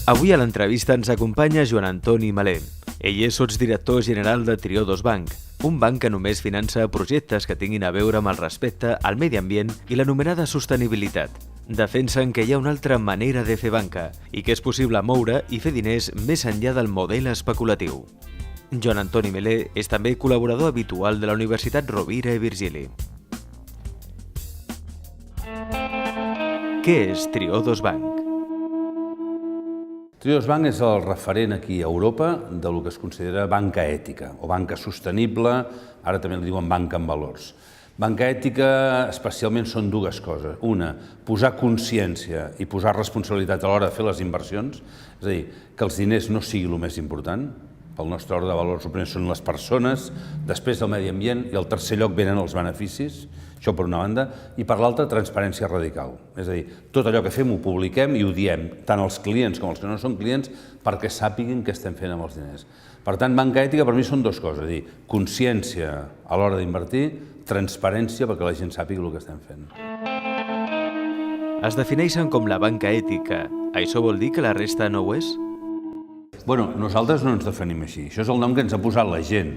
Avui a l'entrevista ens acompanya Joan Antoni Malé. Ell és sotsdirector general de Triodos Bank, un banc que només finança projectes que tinguin a veure amb el respecte al medi ambient i l'anomenada sostenibilitat. Defensen que hi ha una altra manera de fer banca i que és possible moure i fer diners més enllà del model especulatiu. Joan Antoni Malé és també col·laborador habitual de la Universitat Rovira i Virgili. Què és Triodos Bank? Triodos Bank és el referent aquí a Europa del que es considera banca ètica o banca sostenible, ara també li diuen banca amb valors. Banca ètica especialment són dues coses. Una, posar consciència i posar responsabilitat a l'hora de fer les inversions, és a dir, que els diners no sigui el més important. Pel nostre ordre de valors, el primer són les persones, després el medi ambient i al tercer lloc venen els beneficis, això per una banda, i per l'altra transparència radical. És a dir, tot allò que fem ho publiquem i ho diem, tant als clients com als que no són clients, perquè sàpiguin què estem fent amb els diners. Per tant, banca ètica per mi són dues coses, és a dir, consciència a l'hora d'invertir, transparència perquè la gent sàpiga el que estem fent. Es defineixen com la banca ètica. Això vol dir que la resta no ho és? Bueno, nosaltres no ens definim així. Això és el nom que ens ha posat la gent,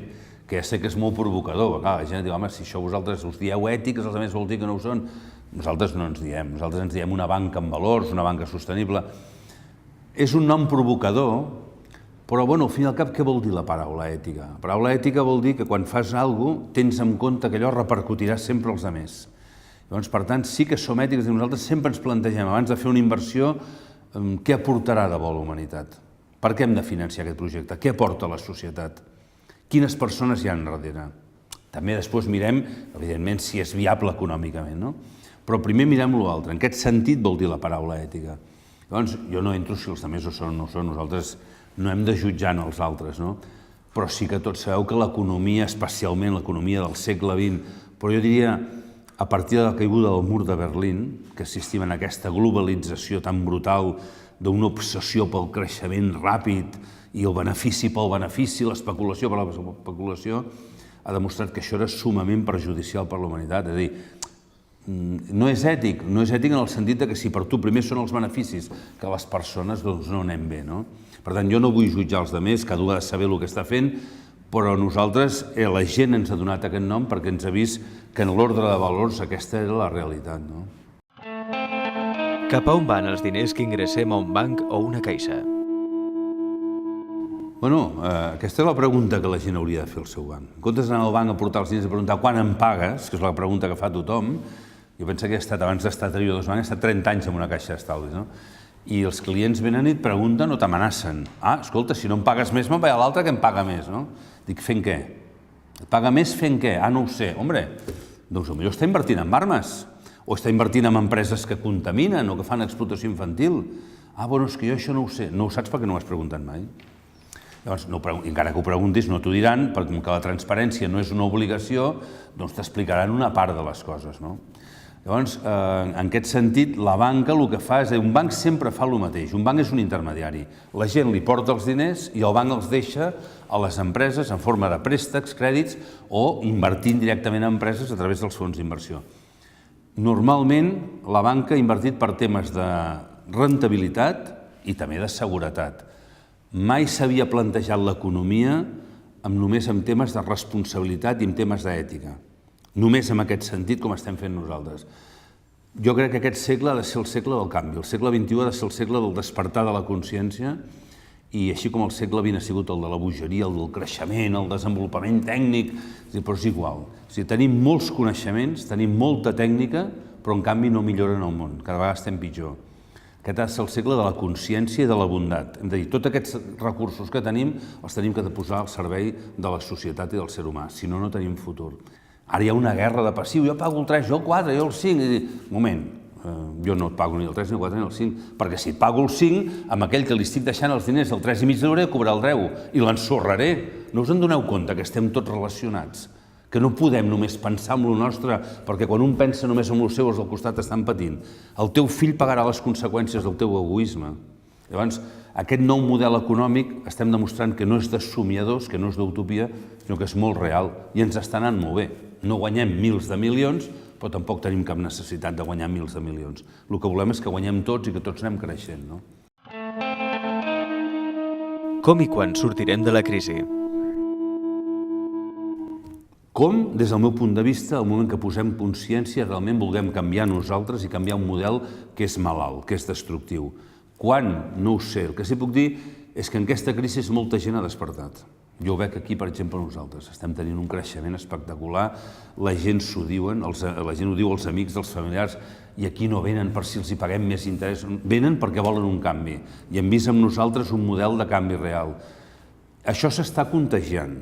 que ja sé que és molt provocador. La gent diu, home, si això vosaltres us dieu ètiques, els altres vol dir que no ho són. Nosaltres no ens diem. Nosaltres ens diem una banca amb valors, una banca sostenible. És un nom provocador, però, bueno, al fin i al cap, què vol dir la paraula ètica? La paraula ètica vol dir que quan fas alguna cosa tens en compte que allò repercutirà sempre als altres. Llavors, per tant, sí que som ètics i nosaltres sempre ens plantegem, abans de fer una inversió, què aportarà de bo a la humanitat? Per què hem de financiar aquest projecte? Què aporta a la societat? Quines persones hi ha darrere? També després mirem, evidentment, si és viable econòmicament, no? Però primer mirem l'altre. En aquest sentit vol dir la paraula ètica. Llavors, jo no entro si els altres ho són o no ho són. Nosaltres no hem de jutjar els altres, no? Però sí que tots sabeu que l'economia, especialment l'economia del segle XX, però jo diria, a partir de la caiguda del mur de Berlín, que assistim a aquesta globalització tan brutal d'una obsessió pel creixement ràpid i el benefici pel benefici, l'especulació per l'especulació, ha demostrat que això era sumament perjudicial per la humanitat. És a dir, no és ètic en el sentit que si per tu primer són els beneficis que les persones, doncs no anem bé, no? Per tant, jo no vull jutjar els altres, cadascú ha de saber el que està fent, però nosaltres, la gent ens ha donat aquest nom perquè ens ha vist que en l'ordre de valors aquesta era la realitat, no? Cap a on van els diners que ingressem a un banc o una caixa? Bueno, aquesta és la pregunta que la gent hauria de fer al seu banc. En comptes d'anar al banc a portar els diners i preguntar quan em pagues, que és la pregunta que fa tothom, jo penso que abans d'estar a Triodos Bank he estat 30 anys en una caixa d'estalvis, no? I els clients venen i et pregunten o t'amenacen. Ah, escolta, si no em pagues més, me'n vaig a l'altre que em paga més, no? Dic, fent què? Et paga més fent què? Ah, no ho sé. Hombre, doncs potser està invertint en armes, o està invertint en empreses que contaminen o que fan explotació infantil. Ah, bueno, és que jo això no ho sé. No ho saps perquè no ho has preguntat mai. Llavors, encara que ho preguntis, no t'ho diran, perquè com que la transparència no és una obligació, doncs t'explicaran una part de les coses, no? Llavors, en aquest sentit, la banca el que fa és... Un banc sempre fa el mateix. Un banc és un intermediari. La gent li porta els diners i el banc els deixa a les empreses en forma de préstecs, crèdits o invertint directament en empreses a través dels fons d'inversió. Normalment, la banca ha invertit per temes de rendibilitat i també de seguretat. Mai s'havia plantejat l'economia només en temes de responsabilitat i en temes d'ètica. Només en aquest sentit com estem fent nosaltres. Jo crec que aquest segle ha de ser el segle del canvi. El segle XXI ha de ser el segle del despertar de la consciència i així com el segle XX ha sigut el de la bogeria, el del creixement, el desenvolupament tècnic, però és igual. Tenim molts coneixements, tenim molta tècnica, però en canvi no milloren el món, cada vegada estem pitjor. Aquest ha de ser el segle de la consciència i de la bondat. Hem de dir, tots aquests recursos que tenim els tenim que posar al servei de la societat i del ser humà, si no, no tenim futur. Ara hi ha una guerra de passiu, jo pago el 3, jo el 4, jo el 5, i dic, moment, jo no et pago ni el 3, ni el 4, ni el 5, perquè si et pago el 5, amb aquell que li estic deixant els diners del 3,5 d'hauré de cobrar el 10 i l'ensorraré. No us en doneu compte que estem tots relacionats, que no podem només pensar en el nostre, perquè quan un pensa només en el seu, els del costat estan patint. El teu fill pagarà les conseqüències del teu egoisme. Llavors, aquest nou model econòmic estem demostrant que no és de somiadors, que no és d'utopia, sinó que és molt real i ens està anant molt bé. No guanyem milers de milions, però tampoc tenim cap necessitat de guanyar milers de milions. El que volem és que guanyem tots i que tots anem creixent, no? Com i quan sortirem de la crisi? Com, des del meu punt de vista, al moment que posem consciència, realment vulguem canviar nosaltres i canviar un model que és malalt, que és destructiu. Quan? No ho sé. El que sí que puc dir és que en aquesta crisi molta gent ha despertat. Jo ho veig aquí, per exemple, nosaltres. Estem tenint un creixement espectacular, la gent s'ho diuen, la gent ho diu als amics, als familiars, i aquí no venen per si els hi paguem més interès, venen perquè volen un canvi, i hem vist en nosaltres un model de canvi real. Això s'està contagiant.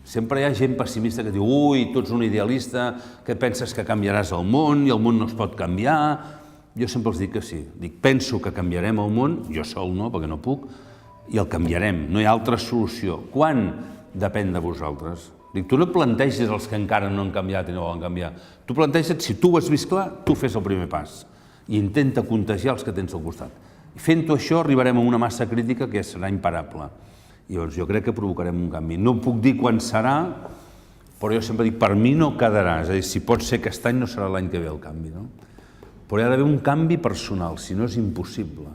Sempre hi ha gent pessimista que diu ui, tu ets un idealista, que penses que canviaràs el món i el món no es pot canviar. Jo sempre els dic que sí. Dic, penso que canviarem el món, jo sol no, perquè no puc, i el canviarem, no hi ha altra solució. Quan? Depèn de vosaltres. Dic, tu no et plantegis els que encara no han canviat i no volen canviar. Tu planteja't, si tu ho has vist clar, tu fes el primer pas i intenta contagiar els que tens al costat. I fent-ho això arribarem a una massa crítica que serà imparable. I llavors jo crec que provocarem un canvi. No puc dir quan serà, però jo sempre dic, per mi no quedarà. És a dir, si pot ser aquest any no serà l'any que ve el canvi, no? Però hi ha d'haver un canvi personal, si no és impossible.